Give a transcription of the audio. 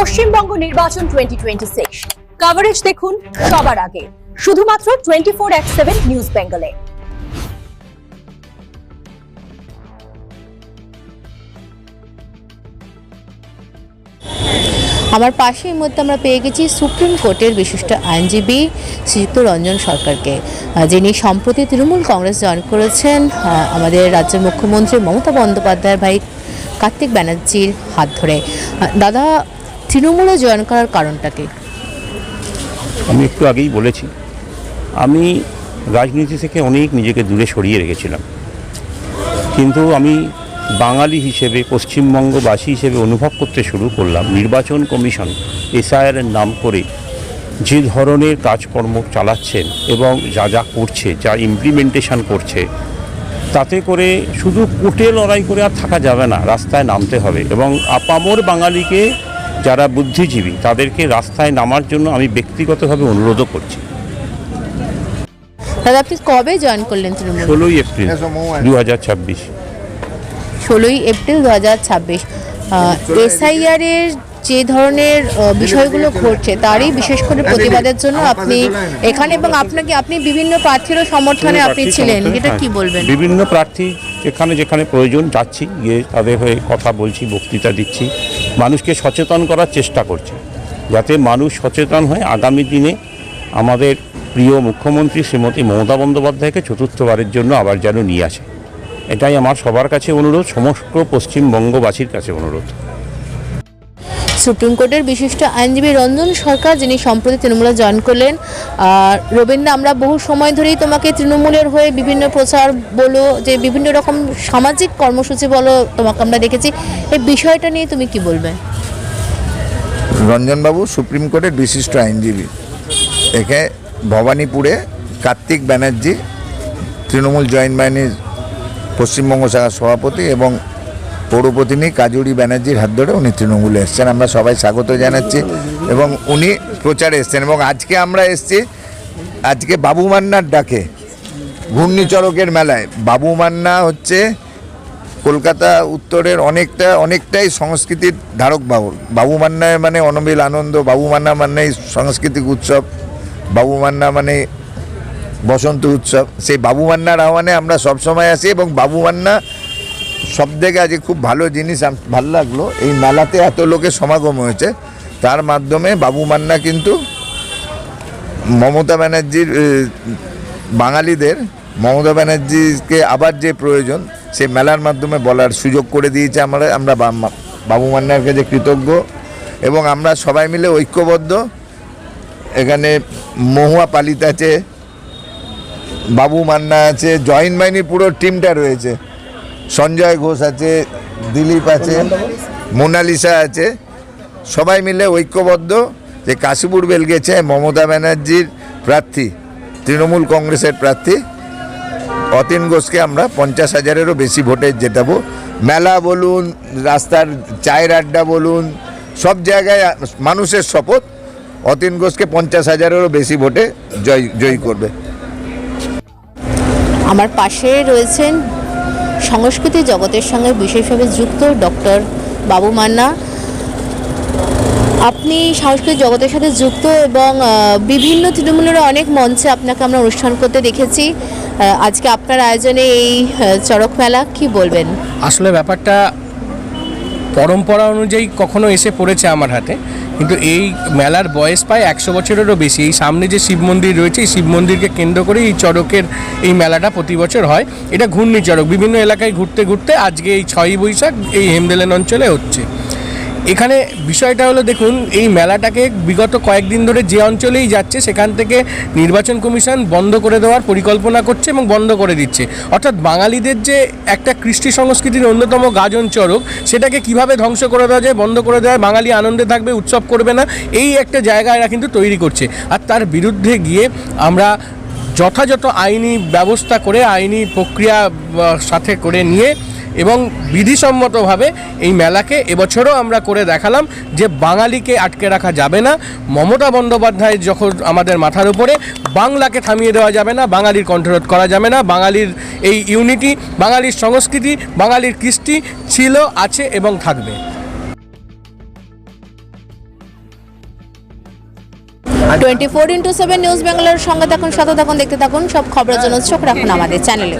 পশ্চিমবঙ্গ নির্বাচন 2026 কভারেজ দেখুন সবার আগে শুধুমাত্র 24/7 নিউজ বেঙ্গলে। আমার পাশে এই মধ্যে আমরা পেয়ে গেছি সুপ্রিম কোর্টের বিশিষ্ট আইনজীবী শ্রীযুক্ত রঞ্জন সরকারকে, যিনি সম্প্রতি তৃণমূল কংগ্রেস জয়েন করেছেন আমাদের রাজ্যের মুখ্যমন্ত্রী মমতা বন্দ্যোপাধ্যায়ের ভাই কার্তিক ব্যানার্জির হাত ধরে। দাদা, তৃণমূলে জয়েন করার কারণটা কি? আমি একটু আগেই বলেছি, আমি রাজনীতি থেকে অনেক নিজেকে দূরে সরিয়ে রেখেছিলাম, কিন্তু আমি বাঙালি হিসেবে পশ্চিমবঙ্গবাসী হিসেবে অনুভব করতে শুরু করলাম নির্বাচন কমিশন এসআইআরের নাম করে যে ধরনের কাজকর্ম চালাচ্ছেন এবং যা যা করছে, যা ইমপ্লিমেন্টেশন করছে, তাতে করে শুধু কোর্টে লড়াই করে আর থাকা যাবে না, রাস্তায় নামতে হবে। এবং আপামর বাঙালিকে, যারা বুদ্ধিজীবী, তাদেরকে রাস্তায় নামার জন্য আমি ব্যক্তিগতভাবে অনুরোধও করছি। দাদা, আপনি কবে জয়েন করলেন তৃণমূল? 16 এপ্রিল 2026। 16 এপ্রিল 2026। এসআইআর এর যে ধরনের বিষয়গুলো ঘটছে তারই বিশেষ করে প্রতিবাদের জন্য আপনি এখানে, এবং আপনি বিভিন্ন প্রার্থীরও সমর্থনে আপনি ছিলেন, এটা কি বলবেন? বিভিন্ন প্রার্থী এখানে যেখানে প্রয়োজন যাচ্ছি, গিয়ে তাদের হয়ে কথা বলছি, বক্তৃতা দিচ্ছি, মানুষকে সচেতন করার চেষ্টা করছি, যাতে মানুষ সচেতন হয়ে আগামী দিনে আমাদের প্রিয় মুখ্যমন্ত্রী শ্রীমতী মমতা বন্দ্যোপাধ্যায়কে চতুর্থবারের জন্য আবার যেন নিয়ে আসে। এটাই আমার সবার কাছে অনুরোধ, সমস্ত পশ্চিমবঙ্গবাসীর কাছে অনুরোধ। সুপ্রিম কোর্টের বিশিষ্ট আইনজীবী রঞ্জন সরকার, যিনি সম্প্রতি তৃণমূলে জয়েন করলেন। রবীন্দ্র, আমরা বহু সময় ধরেই তোমাকে তৃণমূলের হয়ে বিভিন্ন প্রচার বলো, যে বিভিন্ন রকম সামাজিক কর্মসূচি বলো, তোমাকে আমরা দেখেছি। এই বিষয়টা নিয়ে তুমি কি বলবে? রঞ্জনবাবু সুপ্রিম কোর্টের বিশিষ্ট আইনজীবী, একে ভবানীপুরে কার্তিক ব্যানার্জি তৃণমূল জয়েন্ট বাহিনীর পশ্চিমবঙ্গ শাখার সভাপতি এবং পৌরপ্রতিনিধি কাজুরি ব্যানার্জির হাত ধরে উনি তৃণমূলে এসছেন। আমরা সবাই স্বাগত জানাচ্ছি এবং উনি প্রচারে এসছেন। এবং আজকে আমরা এসছি আজকে বাবু মান্নার ডাকে ঘূর্ণিচড়কের মেলায়। বাবু মান্না হচ্ছে কলকাতা উত্তরের অনেকটাই সংস্কৃতির ধারক বাহক। বাবু মান্না মানে অনবিল আনন্দ, বাবু মান্না মানে সাংস্কৃতিক উৎসব, বাবু মান্না মানে বসন্ত উৎসব। সেই বাবু মান্নার আহ্বানে আমরা সবসময় আসি এবং বাবু মান্না সব থেকে আজকে খুব ভালো জিনিস ভালো লাগলো, এই মেলাতে এত লোকের সমাগম হয়েছে, তার মাধ্যমে বাবু মান্না কিন্তু মমতা ব্যানার্জির বাঙালিদের মমতা ব্যানার্জিকে আবার যে প্রয়োজন সেই মেলার মাধ্যমে বলার সুযোগ করে দিয়েছে। আমরা বাবু মান্নার কাছে কৃতজ্ঞ এবং আমরা সবাই মিলে ঐক্যবদ্ধ। এখানে মহুয়া পালিত আছে, বাবু মান্না আছে, জয়েন্ট বাহিনীর পুরো টিমটা রয়েছে, সঞ্জয় ঘোষ আছে, দিলীপ আছে, মোনালিসা আছে, সবাই মিলে ঐক্যবদ্ধ যে কাশীপুর বেল গেছে মমতা ব্যানার্জির প্রার্থী, তৃণমূল কংগ্রেসের প্রার্থী অতীন ঘোষকে আমরা 50,000-এরও বেশি ভোটে জেতাবো। মেলা বলুন, রাস্তার চায়ের আড্ডা বলুন, সব জায়গায় মানুষের শপথ অতীন ঘোষকে 50,000-এরও বেশি ভোটে জয়ী করবে। আমার পাশে রয়েছেন সংস্কৃতি জগতের সঙ্গে বিশেষভাবে যুক্ত ডক্টর বাবু মান্না। আপনি সংস্কৃতি জগতের সাথে যুক্ত এবং বিভিন্ন তৃণমূলের অনেক মঞ্চে আপনাকে আমরা অনুষ্ঠান করতে দেখেছি। আজকে আপনার আয়োজনে এই চড়ক মেলা, কি বলবেন? আসলে ব্যাপারটা পরম্পরা অনুযায়ী কখনো এসে পড়েছে আমার হাতে, কিন্তু এই মেলার বয়স প্রায় 100 বছরেরও বেশি। এই সামনে যে শিব মন্দির রয়েছে, এই শিব মন্দিরকে কেন্দ্র করে এই চড়কের এই মেলাটা প্রতি বছর হয়। এটা ঘূর্ণি চড়ক, বিভিন্ন এলাকায় ঘুরতে ঘুরতে আজকে এই 6ই বৈশাখ এই হেমদেলেন অঞ্চলে হচ্ছে। এখানে বিষয়টা হলো, দেখুন, এই মেলাটাকে বিগত কয়েকদিন ধরে যে অঞ্চলেই যাচ্ছে সেখান থেকে নির্বাচন কমিশন বন্ধ করে দেওয়ার পরিকল্পনা করছে এবং বন্ধ করে দিচ্ছে। অর্থাৎ বাঙালিদের যে একটা কৃষ্টি সংস্কৃতির অন্যতম গাজন চড়ক, সেটাকে কিভাবে ধ্বংস করে দেওয়া যায়, বন্ধ করে দেওয়া, বাঙালি আনন্দে থাকবে, উৎসব করবে না, এই একটা জায়গা এরা কিন্তু তৈরি করছে। আর তার বিরুদ্ধে গিয়ে আমরা যথাযথ আইনি ব্যবস্থা করে, আইনি প্রক্রিয়া সাথে করে নিয়ে এবং বিধিসম্মতভাবে এই মেলাকে এবছরও আমরা করে দেখালাম যে বাঙালিকে আটকে রাখা যাবে না। মমতা বন্দ্যোপাধ্যায় যখন আমাদের মাথার উপরে, বাংলাকে থামিয়ে দেওয়া যাবে না, বাঙালির কণ্ঠরোধ করা যাবে না। বাঙালির এই ইউনিটি, বাঙালির সংস্কৃতি, বাঙালির কৃষ্টি ছিল, আছে এবং থাকবে। 24x7 নিউজ বাংলার সঙ্গে থাকুন, সাথে থাকুন, দেখতে থাকুন সব খবরের জন্য চোখ রাখুন আমাদের চ্যানেলে।